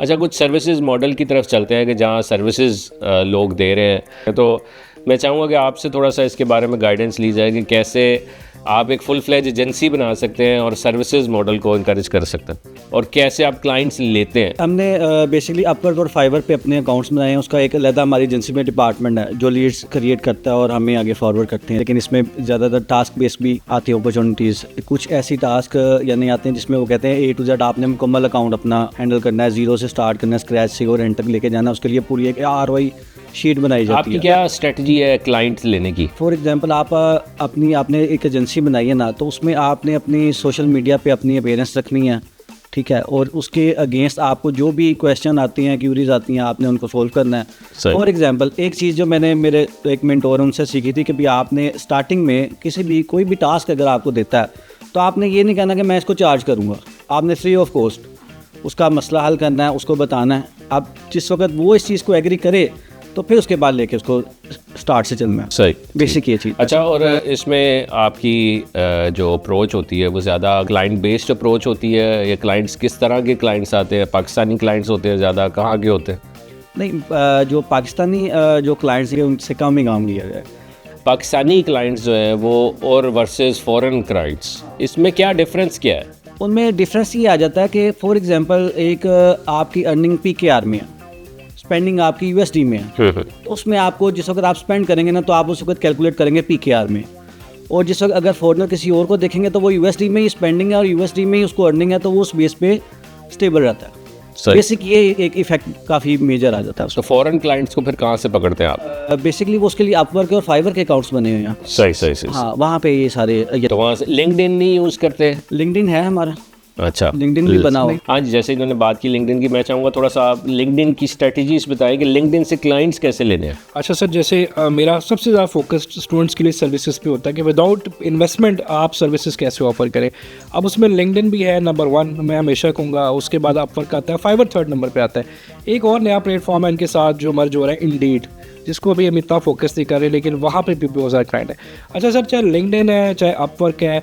अच्छा, कुछ services model की तरफ चलते हैं कि जहाँ सर्विसेज लोग दे रहे हैं, तो मैं चाहूँगा कि आपसे थोड़ा सा इसके बारे में गाइडेंस ली जाए कि कैसे आप एक फुल फ्लेज एजेंसी बना सकते हैं और सर्विसेज मॉडल को इनकरेज कर सकते हैं, और कैसे आप क्लाइंट्स लेते हैं। हमने बेसिकली अपवर्क और फाइवर पे अपने अकाउंट्स बनाए हैं। उसका एक अलग हमारी एजेंसी में डिपार्टमेंट है जो लीड्स क्रिएट करता है और हमें आगे फॉरवर्ड करते हैं। लेकिन इसमें ज़्यादातर टास्क बेस्ड भी आती है अपॉर्चुनिटीज़। कुछ ऐसी टास्क यानी आते हैं जिसमें वो कहते हैं A to Z आपने मुकम्मल अकाउंट अपना हैंडल करना है, जीरो से स्टार्ट करना है, स्क्रैच से और एंड तक लेके जाना। उसके लिए पूरी एक ROI शीट बनाई जाती है। आपकी क्या स्ट्रेटजी है क्लाइंट्स लेने की? फॉर एग्जांपल आप आपने एक एजेंसी बनाई है ना, तो उसमें आपने अपनी सोशल मीडिया पे अपनी अवेयरनेस रखनी है, ठीक है, और उसके अगेंस्ट आपको जो भी क्वेश्चन आती हैं, क्यूरीज आती हैं, आपने उनको सोल्व करना है। फॉर एग्जांपल एक चीज़ जो मैंने मेरे एक मेंटोर उनसे सीखी थी कि भी आपने स्टार्टिंग में कोई भी टास्क अगर आपको देता है तो आपने ये नहीं कहना कि मैं इसको चार्ज करूँगा। आपने फ्री ऑफ कॉस्ट उसका मसला हल करना है, उसको बताना है। अब जिस वक्त वो इस चीज़ को एग्री करे तो फिर उसके बाद लेके उसको स्टार्ट से चलना है। सही, बेसिक ये चीज़। अच्छा, और इसमें आपकी जो अप्रोच होती है वो ज़्यादा क्लाइंट बेस्ड अप्रोच होती है, या क्लाइंट्स किस तरह के क्लाइंट्स आते हैं? पाकिस्तानी क्लाइंट्स होते हैं ज़्यादा, कहाँ के होते हैं? नहीं, जो पाकिस्तानी जो क्लाइंट्स हैं उनसे कम ही काम लिया जाए। पाकिस्तानी क्लाइंट्स जो हैं वो और वर्सेस फॉरेन क्लाइंट्स, इसमें क्या डिफरेंस क्या है? उनमें डिफरेंस ये आ जाता है कि फॉर एग्जांपल एक आपकी अर्निंग PKR में है, स्पेंडिंग आपकी USD में है, तो उसमें आपको जिस वक्त आप स्पेंड करेंगे ना तो आप उस वक्त कैलकुलेट करेंगे PKR में। और जिस वक्त अगर फॉरेनर किसी और को देखेंगे तो वो USD में ही स्पेंडिंग है और USD में ही उसको अर्निंग है, तो वो उस बेस पे स्टेबल रहता है। बेसिक ये एक इफेक्ट काफ़ी मेजर आ जाता है। तो फॉरेन क्लाइंट्स को फिर कहाँ से पकड़ते हैं आप? बेसिकली वो उसके लिए अपवर्क और फाइवर के अकाउंट्स बने हुए हैं। सही। हाँ, वहाँ पे ये सारे तो वहाँ से लिंक्डइन नहीं यूज़ करते? लिंक्डइन है हमारा। अच्छा, लिंक्डइन भी बना हुआ। हाँ जी, जैसे इन्होंने बात की लिंक्डइन की, मैं चाहूँगा थोड़ा सा आप लिंक्डइन की स्ट्रेटजीज बताएं कि लिंक्डइन से क्लाइंट्स कैसे लेने हैं। अच्छा सर, जैसे मेरा सबसे ज़्यादा फोकस स्टूडेंट्स के लिए सर्विसेज पे होता है कि विदाउट इन्वेस्टमेंट आप सर्विसेज कैसे ऑफर करें। अब उसमें लिंक्डइन भी है नंबर 1, मैं हमेशा कहूँगा। उसके बाद अपवर्क आता है, फाइवर 3rd नंबर पर आता है। एक और नया प्लेटफॉर्म है इनके साथ जो मर्ज हो रहा है, इंडीड, जिसको अभी हम इतना फोकस नहीं कर रहे, लेकिन वहाँ पे भी बहुत ज़्यादा क्लाइंट है। अच्छा सर, चाहे लिंक्डइन है चाहे अपवर्क है,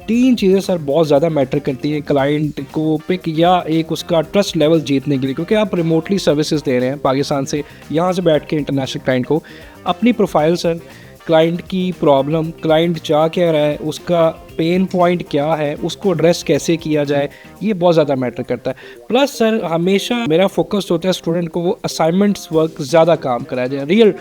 3 चीज़ें सर बहुत ज़्यादा मैटर करती हैं क्लाइंट को पिक या एक उसका ट्रस्ट लेवल जीतने के लिए, क्योंकि आप रिमोटली सर्विसेज दे रहे हैं पाकिस्तान से, यहाँ से बैठ के इंटरनेशनल क्लाइंट को। अपनी प्रोफाइल सर, क्लाइंट की प्रॉब्लम, क्लाइंट चाह क्या रहा है, उसका पेन पॉइंट क्या है, उसको एड्रेस कैसे किया जाए, ये बहुत ज़्यादा मैटर करता है। प्लस सर हमेशा मेरा फोकस होता है स्टूडेंट को वो असाइनमेंट्स वर्क ज़्यादा काम कराया जाए, रियल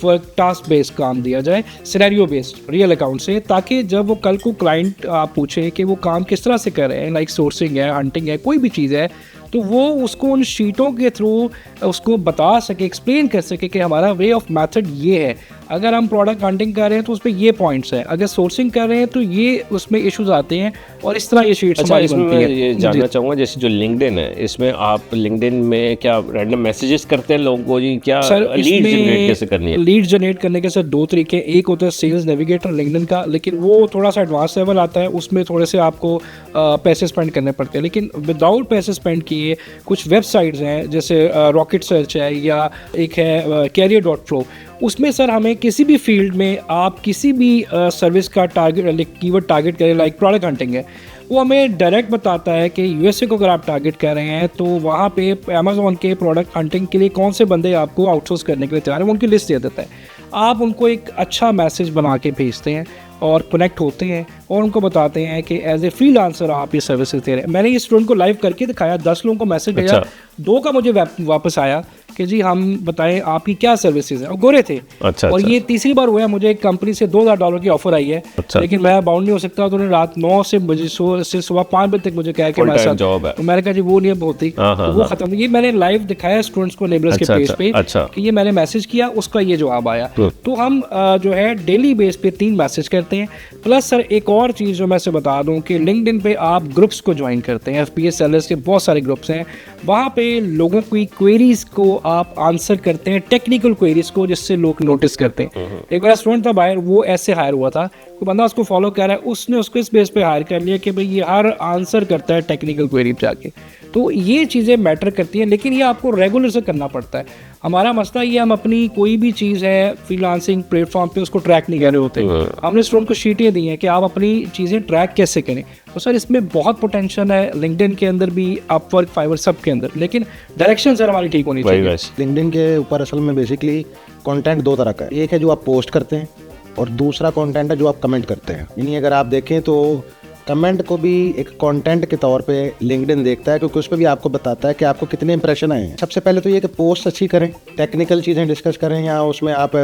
वर्क टास्क बेस्ड काम दिया जाए, सिनेरियो बेस्ड रियल अकाउंट से, ताकि जब वो कल को क्लाइंट आप पूछे कि वो काम किस तरह से कर रहे हैं, लाइक सोर्सिंग है, हंटिंग है, कोई भी चीज़ है, तो वो उसको उन शीटों के थ्रू उसको बता सके, एक्सप्लेन कर सके कि हमारा वे ऑफ मेथड ये है। अगर हम प्रोडक्ट हंटिंग कर रहे हैं तो उसमें ये पॉइंट्स हैं, अगर सोर्सिंग कर रहे हैं तो ये उसमें इश्यूज आते हैं, और इस तरह ये शीट्स अच्छा, हमारी इसमें बनती मैं है। ये जानना चाहूँगा, जैसे जो लिंक्डइन है, इसमें आप लिंक्डइन में क्या रैंडम मैसेजेस करते हैं लोगों को जी? क्या लीड जनरेट कैसे करनी है? लीड जनरेट करने के सर 2 तरीके। एक होता है सेल्स नेविगेटर लिंक्डइन का, लेकिन वो थोड़ा सा एडवांस लेवल आता है, उसमें थोड़े से आपको पैसे स्पेंड करने पड़ते हैं। लेकिन विदाउट पैसे स्पेंड किए कुछ वेबसाइट्स हैं, जैसे रॉकेट सर्च है, या एक है career.flow, उसमें सर हमें किसी भी फील्ड में आप किसी भी सर्विस का टारगेट कीवर्ड टारगेट करें, लाइक प्रोडक्ट हंटिंग है, वो हमें डायरेक्ट बताता है कि USA को अगर आप टारगेट कर रहे हैं तो वहाँ पे अमेज़ॉन के प्रोडक्ट हंटिंग के लिए कौन से बंदे आपको आउटसोर्स करने के लिए तैयार हैं, वो उनकी लिस्ट दे देता है। आप उनको एक अच्छा मैसेज बना के भेजते हैं और कनेक्ट होते हैं और उनको बताते हैं कि एज ए फ्रीलांसर आप ये सर्विसेज दे रहे हैं। मैंने ये स्टूडेंट को लाइव करके दिखाया, 10 लोगों को मैसेज भेजा, 2 का मुझे वापस आया कि जी हम बताएं आपकी क्या सर्विसेज है, और गोरे थे। और ये तीसरी बार हुआ है, मुझे एक कंपनी से $2000 की ऑफर आई है, लेकिन मैं बाउंड नहीं हो सकता, तो उन्होंने रात 9 से मुझे से सुबह 5 बजे तक मुझे कहा कि हमारे साथ जॉब है, तो मैंने कहा जी वो नहीं है बहुत ही, तो वो खत्म। ये मैंने लाइव दिखाया स्टूडेंट्स को नेबलर्स के पेज पे कि ये मैंने मैसेज किया, उसका ये जवाब आया। तो हम जो है डेली बेस पे 3 मैसेज करते हैं। प्लस सर एक और चीज़ जो मैं से बता दूं कि लिंक्डइन पे आप ग्रुप्स को ज्वाइन करते हैं, FBA सेलर्स के बहुत सारे ग्रुप्स हैं, वहाँ पे लोगों की क्वेरीज को आप आंसर करते हैं, टेक्निकल क्वेरीज को, जिससे लोग नोटिस करते हैं। एक बार स्टूडेंट था बाहर, वो ऐसे हायर हुआ था, कोई बंदा उसको फॉलो कर रहा है, उसने उसको इस बेस पे हायर कर लिया कि भाई ये हर आंसर करता है टेक्निकल क्वेरी पे जाके। तो ये चीज़ें मैटर करती हैं, लेकिन ये आपको रेगुलर से करना पड़ता है। हमारा मसला ये, हम अपनी कोई भी चीज़ है फ्रीलांसिंग प्लेटफॉर्म पे उसको ट्रैक नहीं कर रहे होते। हमने स्टूडेंट को शीटें दी हैं कि आप अपनी चीज़ें ट्रैक कैसे करें। तो सर इसमें बहुत पोटेंशियल है, लिंक्डइन के अंदर भी, अपवर्क, फाइवर, सब के अंदर, लेकिन डायरेक्शन सर हमारी ठीक होनी चाहिए। लिंक्डइन के ऊपर असल में बेसिकली कंटेंट दो तरह का है। एक है जो आप पोस्ट करते हैं और दूसरा कंटेंट है जो आप कमेंट करते हैं। यानी अगर आप देखें तो कमेंट को भी एक कंटेंट के तौर पे लिंक्डइन देखता है, क्योंकि उस पर भी आपको बताता है कि आपको कितने इंप्रेशन आए हैं। सबसे पहले तो ये कि पोस्ट अच्छी करें, टेक्निकल चीज़ें डिस्कस करें, या उसमें आप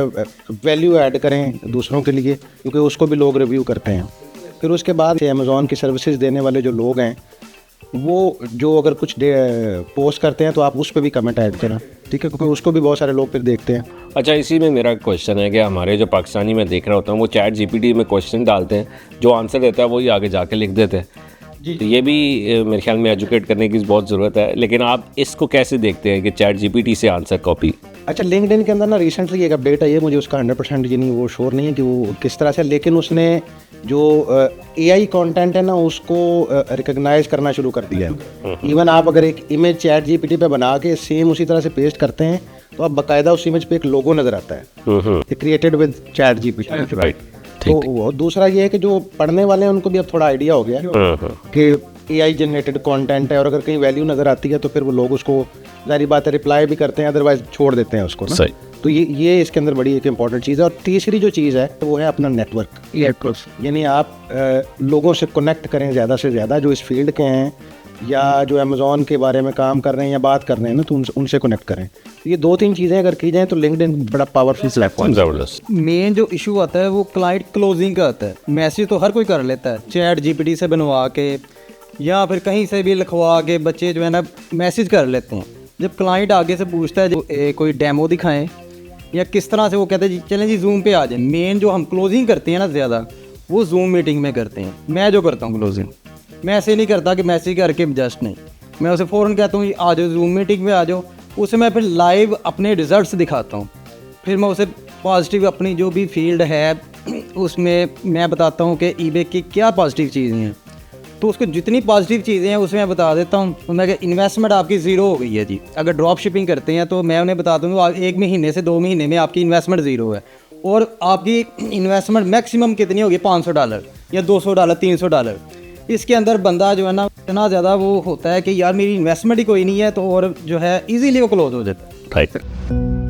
वैल्यू ऐड करें दूसरों के लिए, क्योंकि उसको भी लोग रिव्यू करते हैं। फिर उसके बाद अमेज़ॉन की सर्विसेज देने वाले जो लोग हैं वो जो अगर कुछ पोस्ट करते हैं तो आप उस पर भी कमेंट ऐड करें, ठीक है, क्योंकि उसको भी बहुत सारे लोग फिर देखते हैं। अच्छा, इसी में मेरा क्वेश्चन है कि हमारे जो पाकिस्तानी मैं देख रहा होता हूँ वो चैट जीपीटी में क्वेश्चन डालते हैं, जो आंसर देता है वही आगे जाके लिख देते हैं। तो ये भी मेरे ख्याल में एजुकेट करने की बहुत ज़रूरत है। लेकिन आप इसको कैसे देखते हैं कि चैट जीपीटी से आंसर कॉपी? अच्छा, लिंक्डइन के अंदर ना रिसेंटली एक अपडेट है, ये मुझे उसका 100% यानी वो श्योर नहीं है कि वो किस तरह से, लेकिन उसने जो एआई कंटेंट है ना उसको रिकॉग्नाइज करना शुरू कर दिया है। इवन आप अगर एक इमेज चैट जीपीटी पे बना के सेम उसी तरह से पेस्ट करते हैं तो आप बाकायदा उस इमेज पे एक लोगो नज़र आता है, created with chat GPT, right. तो दूसरा ये है कि जो पढ़ने वाले हैं उनको भी अब थोड़ा आइडिया हो गया है कि एआई जनरेटेड कंटेंट है, और अगर कहीं वैल्यू नज़र आती है तो फिर वो लोग उसको जारी बात है रिप्लाई भी करते हैं, अदरवाइज छोड़ देते हैं उसको ना। तो ये इसके अंदर बड़ी एक इंपॉर्टेंट चीज़ है। और तीसरी जो चीज़ है वो है अपना नेटवर्क। यानी आप लोगों से कनेक्ट करें ज़्यादा से ज़्यादा, जो इस फील्ड के हैं या जो अमेज़ॉन के बारे में काम कर रहे हैं या बात कर रहे हैं ना, तो उनसे कनेक्ट करें। ये 2-3 चीज़ें अगर की जाएँ तो लिंक्डइन बड़ा पावरफुल प्लेटफॉर्म। ज़बरदस्त। मेन जो इशू आता है वो क्लाइंट क्लोजिंग का आता है। मैसेज तो हर कोई कर लेता है, चैट जीपीटी से बनवा के या फिर कहीं से भी लिखवा के बच्चे जो है ना मैसेज कर लेते हैं। जब क्लाइंट आगे से पूछता है जो कोई डेमो दिखाएं या किस तरह से, वो कहते हैं जी चलें जी जूम पे आ जाए। मेन जो हम क्लोजिंग करते हैं ना ज़्यादा, वो जूम मीटिंग में करते हैं। मैं जो करता हूँ क्लोजिंग, मैं ऐसे नहीं करता कि मैसेज करके जस्ट नहीं, मैं उसे फ़ौरन कहता हूँ आ जाओ जूम मीटिंग में आ जाओ। उसे मैं फिर लाइव अपने रिजल्ट्स दिखाता हूँ, फिर मैं उसे पॉजिटिव अपनी जो भी फील्ड है उसमें मैं बताता हूँ कि ईबे की क्या पॉजिटिव चीज़ें हैं। तो उसको जितनी पॉजिटिव चीज़ें हैं उसमें मैं बता देता हूँ। तो मैं इन्वेस्टमेंट आपकी ज़ीरो हो गई है जी। अगर ड्रॉप शिपिंग करते हैं तो मैं उन्हें बताता हूँ 1 महीने से 2 महीने में आपकी इन्वेस्टमेंट ज़ीरो है, और आपकी इन्वेस्टमेंट मैक्सिमम कितनी होगी, $500 या $200, $300। इसके अंदर बंदा जो है ना इतना ज़्यादा वो होता है कि यार मेरी इन्वेस्टमेंट ही कोई नहीं है, तो और जो है ईजीली वो क्लोज हो जाता है। राइट।